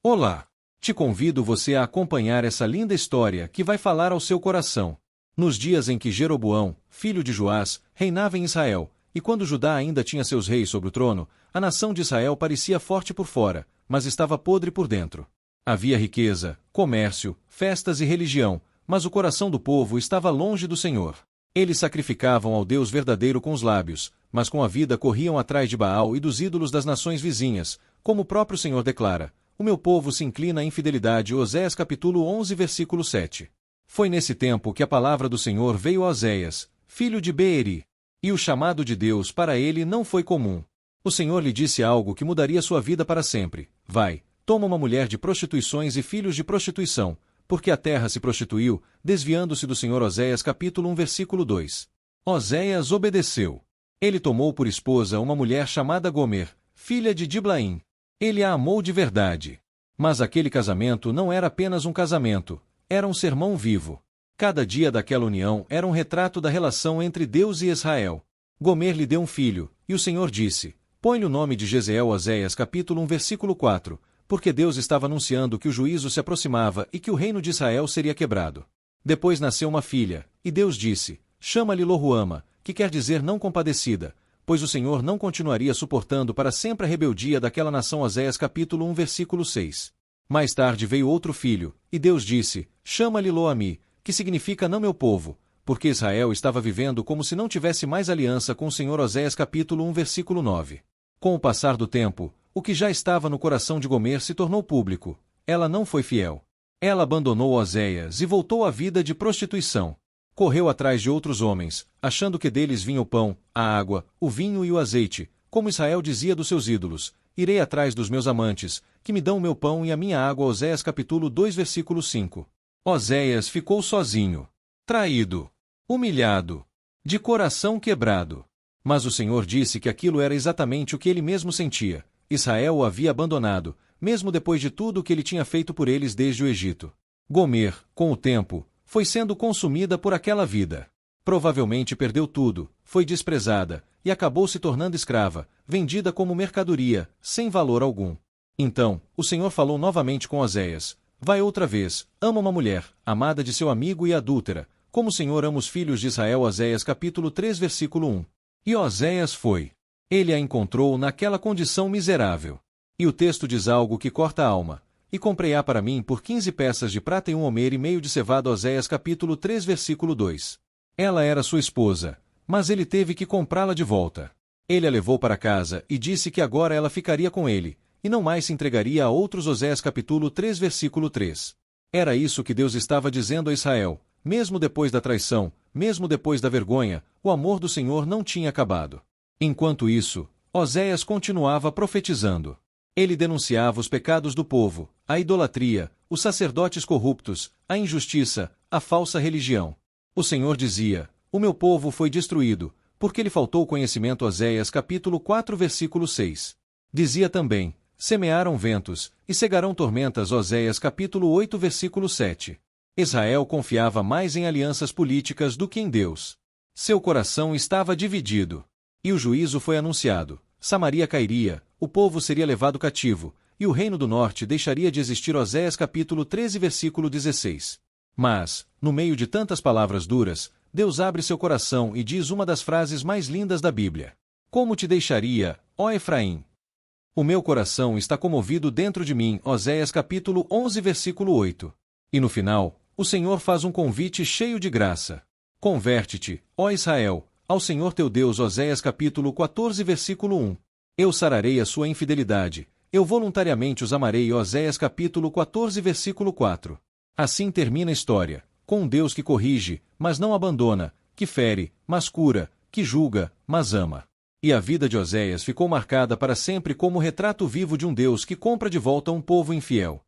Olá! Te convido você a acompanhar essa linda história que vai falar ao seu coração. Nos dias em que Jeroboão, filho de Joás, reinava em Israel, e quando Judá ainda tinha seus reis sobre o trono, a nação de Israel parecia forte por fora, mas estava podre por dentro. Havia riqueza, comércio, festas e religião, mas o coração do povo estava longe do Senhor. Eles sacrificavam ao Deus verdadeiro com os lábios, mas com a vida corriam atrás de Baal e dos ídolos das nações vizinhas, como o próprio Senhor declara: o meu povo se inclina à infidelidade. Oséias capítulo 11 versículo 7. Foi nesse tempo que a palavra do Senhor veio a Oséias, filho de Beeri. E o chamado de Deus para ele não foi comum. O Senhor lhe disse algo que mudaria sua vida para sempre. Vai, toma uma mulher de prostituições e filhos de prostituição, porque a terra se prostituiu, desviando-se do Senhor. Oséias capítulo 1 versículo 2. Oséias obedeceu. Ele tomou por esposa uma mulher chamada Gomer, filha de Diblaim. Ele a amou de verdade. Mas aquele casamento não era apenas um casamento, era um sermão vivo. Cada dia daquela união era um retrato da relação entre Deus e Israel. Gomer lhe deu um filho, e o Senhor disse: põe-lhe o nome de Jezeel. Oséias capítulo 1 versículo 4, porque Deus estava anunciando que o juízo se aproximava e que o reino de Israel seria quebrado. Depois nasceu uma filha, e Deus disse: chama-lhe Loruama, que quer dizer não compadecida, pois o Senhor não continuaria suportando para sempre a rebeldia daquela nação. Oséias capítulo 1 versículo 6. Mais tarde veio outro filho, e Deus disse: chama-lhe Loami, que significa não meu povo, porque Israel estava vivendo como se não tivesse mais aliança com o Senhor. Oséias capítulo 1 versículo 9. Com o passar do tempo, o que já estava no coração de Gomer se tornou público. Ela não foi fiel. Ela abandonou Oséias e voltou à vida de prostituição. Correu atrás de outros homens, achando que deles vinha o pão, a água, o vinho e o azeite, como Israel dizia dos seus ídolos: irei atrás dos meus amantes, que me dão o meu pão e a minha água. Oséias capítulo 2 versículo 5. Oséias ficou sozinho, traído, humilhado, de coração quebrado. Mas o Senhor disse que aquilo era exatamente o que ele mesmo sentia. Israel o havia abandonado, mesmo depois de tudo o que ele tinha feito por eles desde o Egito. Gomer, com o tempo, foi sendo consumida por aquela vida. Provavelmente perdeu tudo, foi desprezada, e acabou se tornando escrava, vendida como mercadoria, sem valor algum. Então, o Senhor falou novamente com Oséias: vai outra vez, ama uma mulher, amada de seu amigo e adúltera, como o Senhor ama os filhos de Israel. Oséias capítulo 3 versículo 1. E Oséias foi. Ele a encontrou naquela condição miserável. E o texto diz algo que corta a alma: e comprei-a para mim por 15 peças de prata e 1 homer e meio de cevada. Oséias capítulo 3 versículo 2. Ela era sua esposa, mas ele teve que comprá-la de volta. Ele a levou para casa e disse que agora ela ficaria com ele, e não mais se entregaria a outros. Oséias capítulo 3 versículo 3. Era isso que Deus estava dizendo a Israel: mesmo depois da traição, mesmo depois da vergonha, o amor do Senhor não tinha acabado. Enquanto isso, Oséias continuava profetizando. Ele denunciava os pecados do povo, a idolatria, os sacerdotes corruptos, a injustiça, a falsa religião. O Senhor dizia: o meu povo foi destruído, porque lhe faltou conhecimento. Oséias capítulo 4 versículo 6. Dizia também: semearam ventos, e cegarão tormentas. Oséias capítulo 8 versículo 7. Israel confiava mais em alianças políticas do que em Deus. Seu coração estava dividido. E o juízo foi anunciado: Samaria cairia, o povo seria levado cativo, e o reino do norte deixaria de existir. Oséias capítulo 13 versículo 16. Mas, no meio de tantas palavras duras, Deus abre seu coração e diz uma das frases mais lindas da Bíblia: como te deixaria, ó Efraim? O meu coração está comovido dentro de mim. Oséias capítulo 11 versículo 8. E no final, o Senhor faz um convite cheio de graça: converte-te, ó Israel, ao Senhor teu Deus. Oséias capítulo 14 versículo 1. Eu sararei a sua infidelidade, eu voluntariamente os amarei. Oséias capítulo 14 versículo 4. Assim termina a história, com um Deus que corrige, mas não abandona, que fere, mas cura, que julga, mas ama. E a vida de Oséias ficou marcada para sempre como o retrato vivo de um Deus que compra de volta um povo infiel.